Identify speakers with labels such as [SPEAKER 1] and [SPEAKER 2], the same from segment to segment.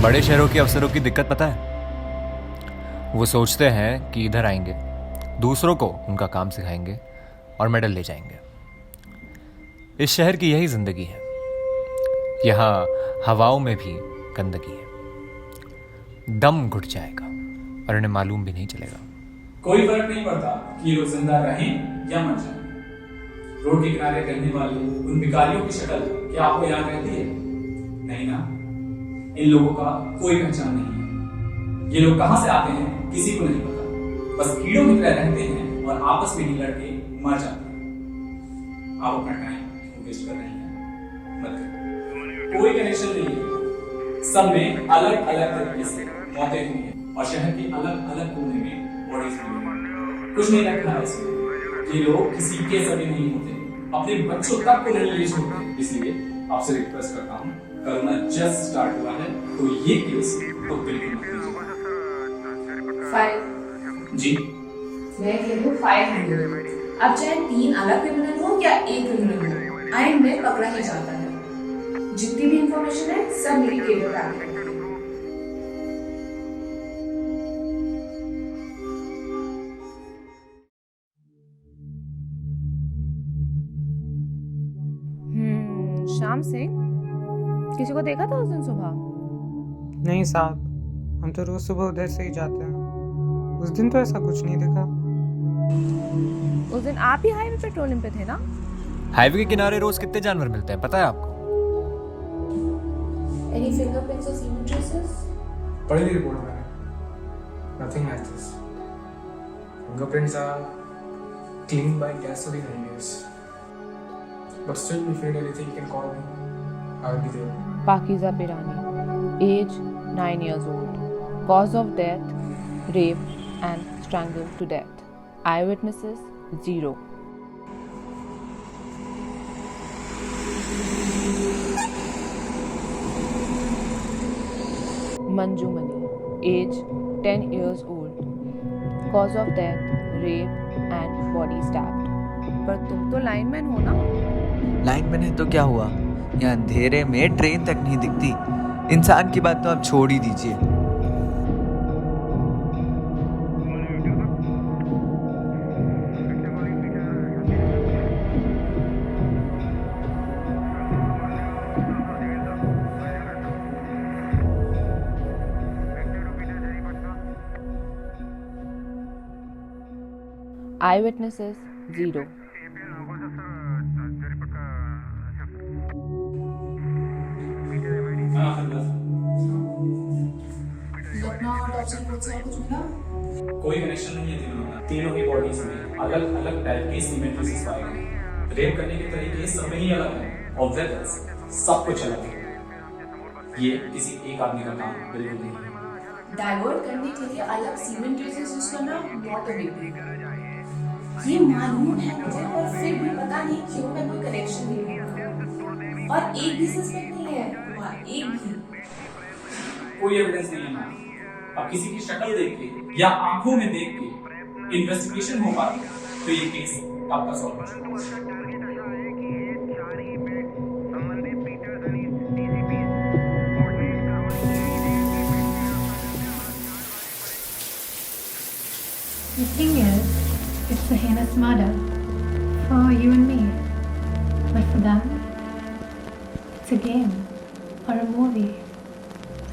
[SPEAKER 1] बड़े शहरों के अफसरों की दिक्कत पता है? वो सोचते हैं कि इधर आएंगे, दूसरों को उनका काम सिखाएंगे और मेडल ले जाएंगे। इस शहर की यही जिंदगी है। यहाँ हवाओं में भी गंदगी है। दम घुट जाएगा और इन्हें मालूम भी नहीं चलेगा।
[SPEAKER 2] कोई फर्क नहीं पड़ता कि ये लोग जिंदा रहें या मर जाएं। रोड के किनारे रहने वाले उन भिखारियों की शक्ल क्या आपको याद रहती है? नहीं ना। इन लोगों का कोई पहचान नहीं है। ये लोग कहां से आते हैं किसी को नहीं पता। बस कीड़ों की तरह रहते हैं और आपस में ही लड़के मर जाते हैं। आप अपना टाइम क्यों वेस्ट कर रहे हैं? मत करो। कोई कनेक्शन नहीं है। सब में अलग अलग तरीके से मौतें हुई हैं और शहर के अलग अलग कोने में बॉडीज हुई हैं। कुछ नहीं रखना है इसमें। ये लोग किसी के सगे नहीं होते, अपने बच्चों तक को नहीं ले छोड़ते। इसलिए आपसे रिक्वेस्ट करता हूँ, कोरोना जस्ट स्टार्ट हुआ है तो ये केस तो बिल्कुल मत लीजिए।
[SPEAKER 3] 5
[SPEAKER 2] जी
[SPEAKER 3] मैं कह दूं 500। अब चाहे 3 अलग क्रिमिनल हो या एक क्रिमिनल हो, आइन में पकड़ा ही जाता है। जितनी भी इंफॉर्मेशन है सब मेरी केबल पे आ गई।
[SPEAKER 4] शाम सिंह, किसी को देखा था उस दिन सुबह?
[SPEAKER 5] नहीं साहब, हम तो रोज सुबह उधर से ही जाते हैं। उस दिन तो ऐसा कुछ नहीं देखा।
[SPEAKER 4] उस दिन आप ही हाईवे पेट्रोलिंग पे थे ना?
[SPEAKER 1] हाईवे के किनारे रोज कितने जानवर मिलते हैं पता है आपको?
[SPEAKER 3] Any fingerprints or semen traces?
[SPEAKER 6] पढ़ी थी रिपोर्ट मैंने। Nothing like this. Fingerprints are cleaned by gasoline anyways. But still, if you need anything, you can call me. I'll be there.
[SPEAKER 4] Pakeezah Pirani, age 9 years old, cause of death, rape and strangled to death. Eyewitnesses 0. Manju Mani, age 10 years old, cause of death, rape and body stabbed. पर तुम तो lineman हो ना?
[SPEAKER 7] Line में नहीं तो क्या हुआ, यहाँ अंधेरे में ट्रेन तक नहीं दिखती। इंसान की बात तो आप छोड़ ही दीजिए।
[SPEAKER 4] Eyewitnesses 0.
[SPEAKER 2] कोई कनेक्शन नहीं है तीनों ही बॉडीज में अलग अलग टाइप के सीमेंट ट्रेसेस पाए गए। रेप करने के तरीके सब में ही अलग है और वेपन्स सब कुछ अलग है। ये किसी एक आदमी का काम बिल्कुल नहीं है।
[SPEAKER 3] डाइवर्ट करने के लिए अलग सीमेंट ट्रेसेस यूज करना नॉट अ बिग डील। ये मालूम है मुझे, पर फिर भी पता नहीं क्यों मैं कोई कनेक्शन नहीं होता। और एक भी सस्पेक्ट नहीं है वहाँ, एक भी।
[SPEAKER 2] कोई एविडेंस नहीं है। अब किसी की शक्ल देख के या आंखों में देख के इन्वेस्टिगेशन हो पाती तो ये केस आपका सॉल्व हो जाएगा।
[SPEAKER 8] The thing is, it's a heinous murder for you and me. But for them, it's a game or a movie.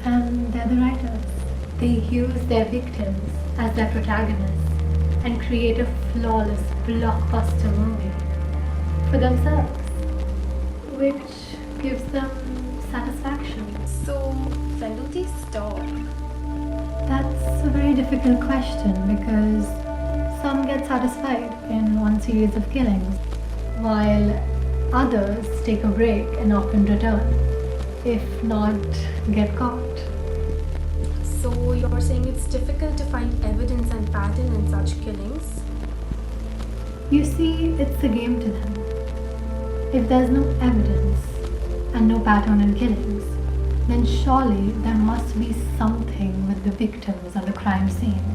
[SPEAKER 8] And they're the writers. They use their victims as their protagonists and create a flawless blockbuster movie for themselves, which gives them satisfaction.
[SPEAKER 9] So, when do they stop?
[SPEAKER 8] That's a very difficult question because some get satisfied in one series of killings, while others take a break and often return, if not get caught.
[SPEAKER 9] So, you're saying it's difficult to find evidence and pattern in such killings?
[SPEAKER 8] You see, it's a game to them. If there's no evidence and no pattern in killings, then surely there must be something with the victims and the crime scene.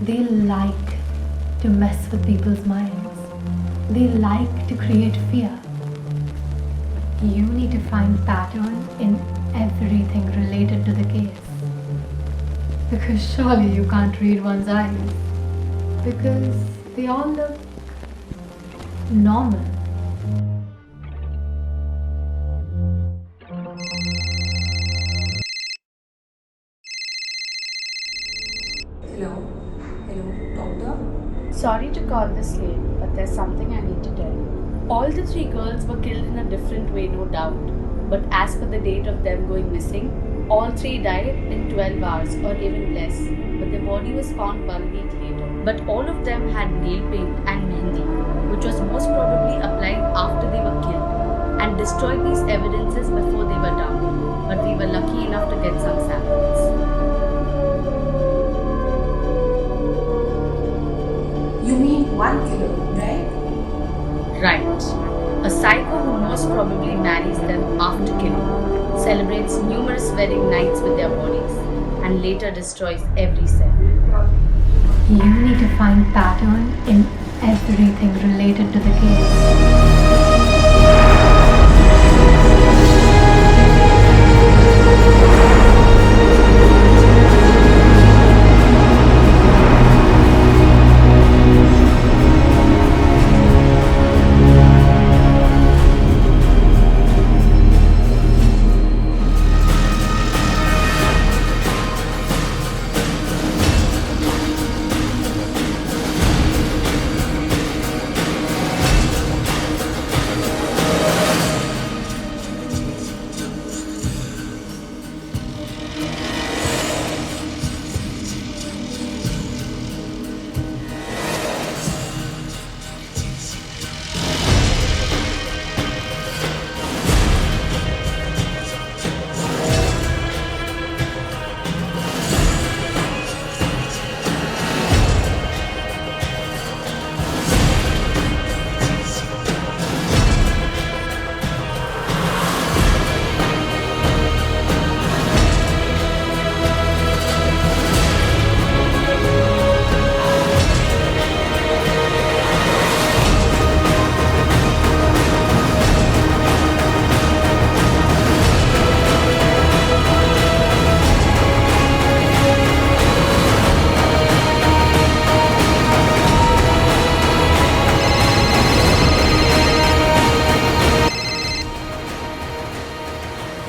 [SPEAKER 8] They like to mess with people's minds. They like to create fear. You need to find pattern in everything related related to the case. Because surely you can't read one's eyes. Because they all look normal.
[SPEAKER 3] Hello? Hello, doctor?
[SPEAKER 10] Sorry to call this late, but there's something I need to tell you. All the 3 girls were killed in a different way, no doubt. But as per the date of them going missing, all 3 died in 12 hours or even less. But their body was found 1 week later. But all of them had nail paint and mehndi, which was most probably applied after they were killed, and destroyed these evidences before they were done. But we were lucky enough to get some samples.
[SPEAKER 3] You mean one killer, right?
[SPEAKER 10] Right. A psycho who most probably marries them after killing, celebrates numerous wedding nights with their bodies, and later destroys every cell.
[SPEAKER 8] You need to find pattern in everything related to the case.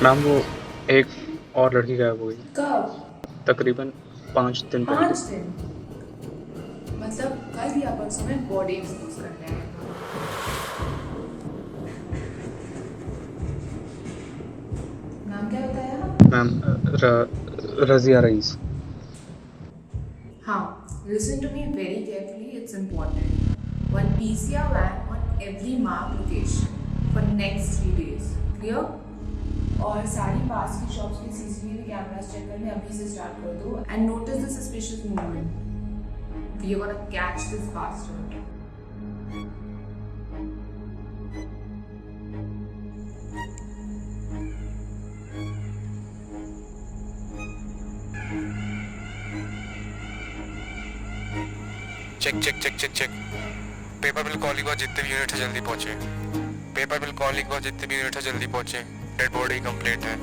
[SPEAKER 6] Ma'am वो एक और लड़की गायब हुई
[SPEAKER 3] कब?
[SPEAKER 6] तकरीबन 5 दिन
[SPEAKER 3] 5 दिन? मतलब कल या परसों में बॉडी एक्सपोज करने आए। नाम क्या बताया?
[SPEAKER 6] Ma'am Razia rice.
[SPEAKER 3] हाँ, listen to me very carefully, it's important. One PCR van on every marked location for next 3 days. Clear? और सारी पास की शॉप्स के सीसीटीवी कैमरास चेक करने अभी से स्टार्ट कर दो and notice the suspicious movement. We are gonna catch this bastard.
[SPEAKER 11] Check check check check check paper bill calling के बाद जितने भी यूनिट है जल्दी पहुंचे। पेपर बिल कॉलिंग के बाद जितने भी यूनिट है जल्दी पहुंचे। डेड बॉडी कंप्लीट है।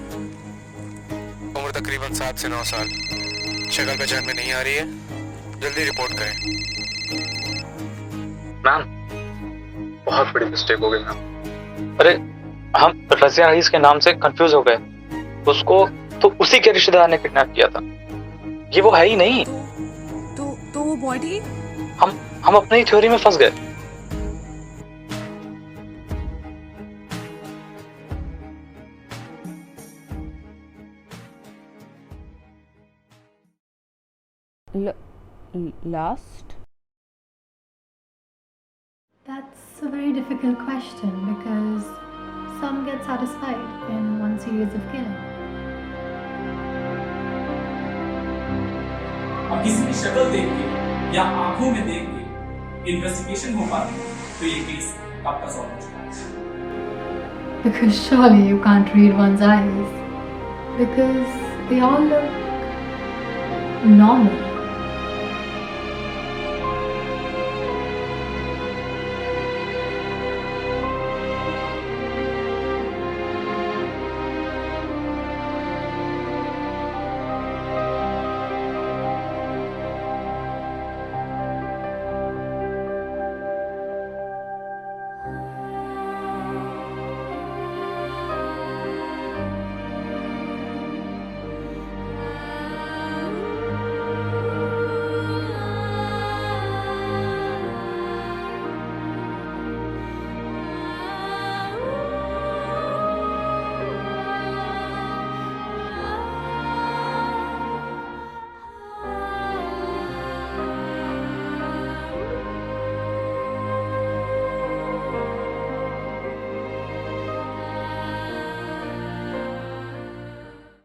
[SPEAKER 11] उम्र तकरीबन 7 से 9 साल। शक्ल पहचान में नहीं आ रही है, जल्दी रिपोर्ट करें।
[SPEAKER 6] मैम बहुत बड़ी मिस्टेक हो गई मैम। अरे हम रज़िया रईस के नाम से कंफ्यूज हो गए। उसको तो उसी के रिश्तेदार ने किडनैप किया था। ये वो है ही नहीं।
[SPEAKER 3] तो वो बॉडी?
[SPEAKER 6] हम अपनी ही थ्योरी में फंस गए।
[SPEAKER 4] Last?
[SPEAKER 8] That's a very difficult question because some get satisfied in one series of killing.
[SPEAKER 2] अब किसी की शक्ल देख के या आंखों में देख के इन्वेस्टिगेशन हो पाती तो ये केस कब का सॉल्व हो चुका है।
[SPEAKER 8] Because surely you can't read one's eyes. Because they all look normal.